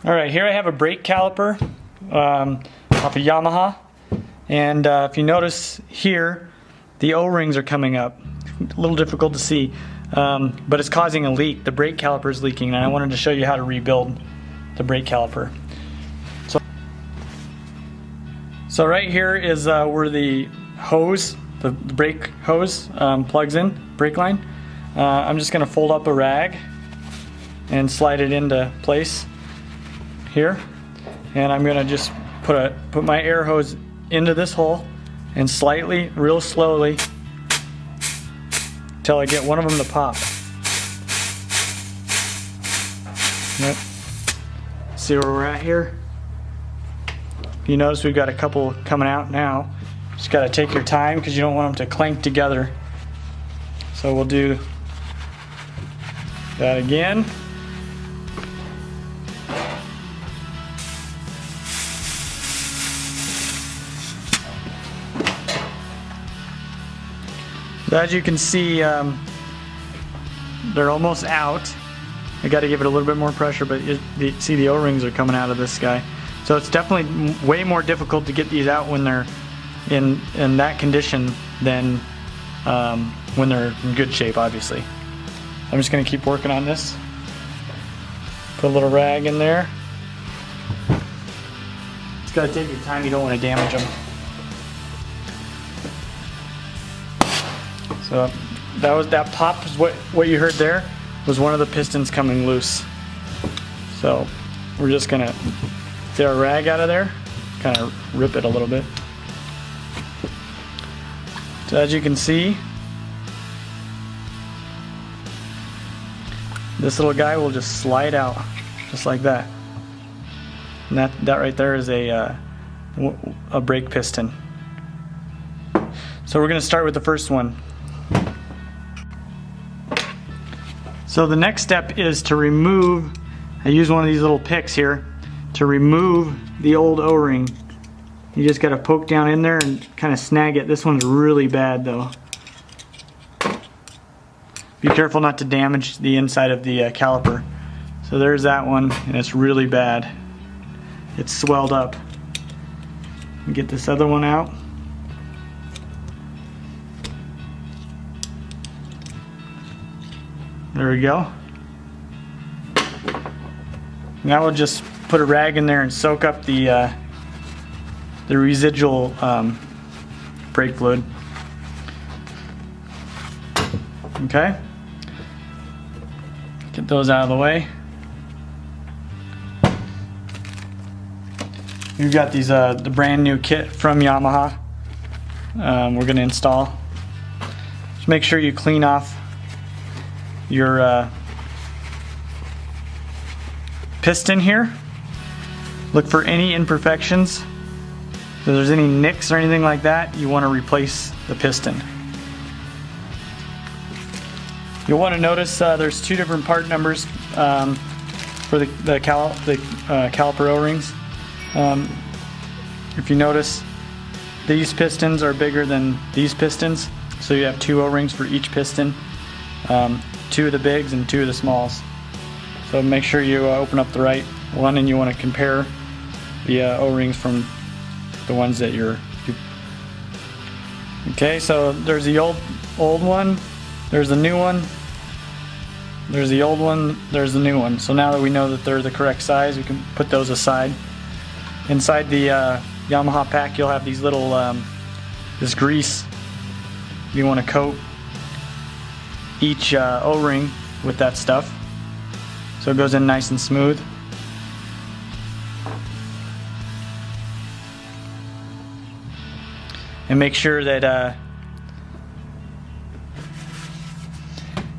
Alright, here I have a brake caliper off a Yamaha, and if you notice here, the O-rings are coming up. A little difficult to see, but it's causing a leak. The brake caliper is leaking, and I wanted to show you how to rebuild the brake caliper. So right here is where the hose, the brake hose plugs in, brake line. I'm just going to fold up a rag and slide it into place here, and I'm going to just put my air hose into this hole and slightly, real slowly, until I get one of them to pop. Yep. See where we're at here? You notice we've got a couple coming out now. Just got to take your time because you don't want them to clank together. So we'll do that again. So as you can see, they're almost out. I got to give it a little bit more pressure, but see the O-rings are coming out of this guy. So it's definitely way more difficult to get these out when they're in that condition than when they're in good shape, obviously. I'm just going to keep working on this. Put a little rag in there. It's got to take your time, you don't want to damage them. So that pop is what you heard there was one of the pistons coming loose. So we're just gonna get our rag out of there, kind of rip it a little bit. So as you can see, this little guy will just slide out, just like that. And that right there is a brake piston. So we're gonna start with the first one. So the next step is to remove, I use one of these little picks here to remove the old O-ring. You just got to poke down in there and kind of snag it. This one's really bad though. Be careful not to damage the inside of the caliper. So there's that one, and it's really bad. It's swelled up. Get this other one out. There we go. Now we'll just put a rag in there and soak up the residual brake fluid. Okay. Get those out of the way. We've got these the brand new kit from Yamaha. We're going to install. Just make sure you clean off your piston here. Look for any imperfections. If there's any nicks or anything like that, you want to replace the piston. You'll want to notice there's two different part numbers for the caliper O-rings. If you notice, these pistons are bigger than these pistons, so you have two O-rings for each piston. Two of the bigs and two of the smalls. So make sure you open up the right one, and you want to compare the O-rings from the ones that you're. Okay, so there's the old one, there's the new one, there's the old one, there's the new one. So now that we know that they're the correct size, we can put those aside. Inside the Yamaha pack, you'll have these little this grease. You want to coat each O-ring with that stuff so it goes in nice and smooth. And make sure that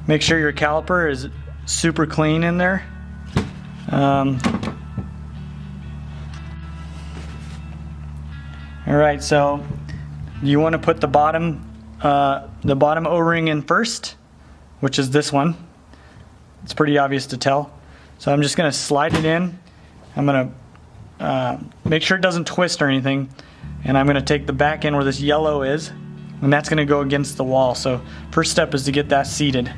make sure your caliper is super clean in there. Alright, so you want to put the bottom O-ring in first, which is this one. It's pretty obvious to tell. So I'm just going to slide it in. I'm going to make sure it doesn't twist or anything. And I'm going to take the back end where this yellow is, and that's going to go against the wall. So first step is to get that seated.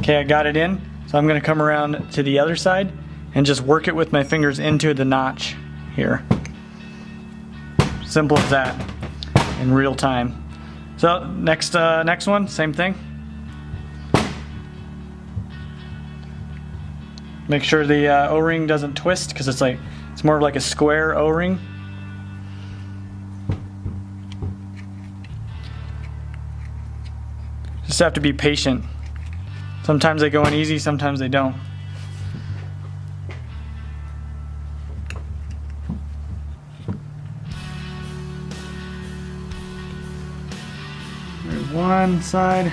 Okay, I got it in. So I'm going to come around to the other side and just work it with my fingers into the notch here. Simple as that in real time. So next one, same thing. Make sure the O-ring doesn't twist, because it's more of like a square O-ring. Just have to be patient. Sometimes they go in easy, sometimes they don't. There's one side.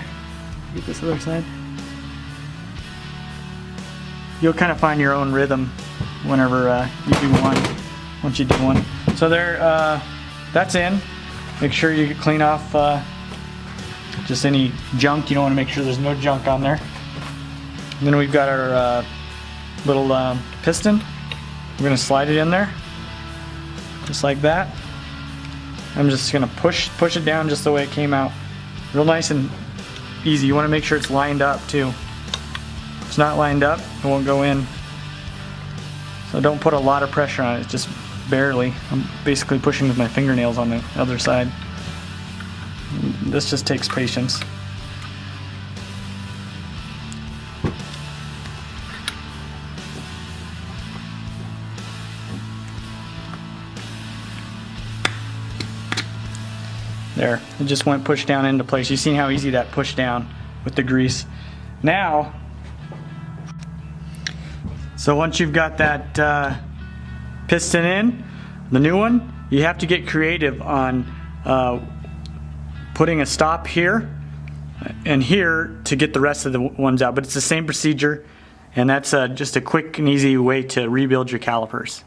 Get this other side. You'll kind of find your own rhythm whenever you do one, once you do one. So there, that's in. Make sure you clean off just any junk. You don't want to make sure there's no junk on there. And then we've got our little piston. We're going to slide it in there, just like that. I'm just going to push it down just the way it came out. Real nice and easy. You want to make sure it's lined up too. If it's not lined up, it won't go in. So don't put a lot of pressure on it, it's just barely. I'm basically pushing with my fingernails on the other side. This just takes patience. There, it just went pushed down into place. You've seen how easy that pushed down with the grease. Now, so once you've got that piston in, the new one, you have to get creative on putting a stop here and here to get the rest of the ones out. But it's the same procedure, and that's just a quick and easy way to rebuild your calipers.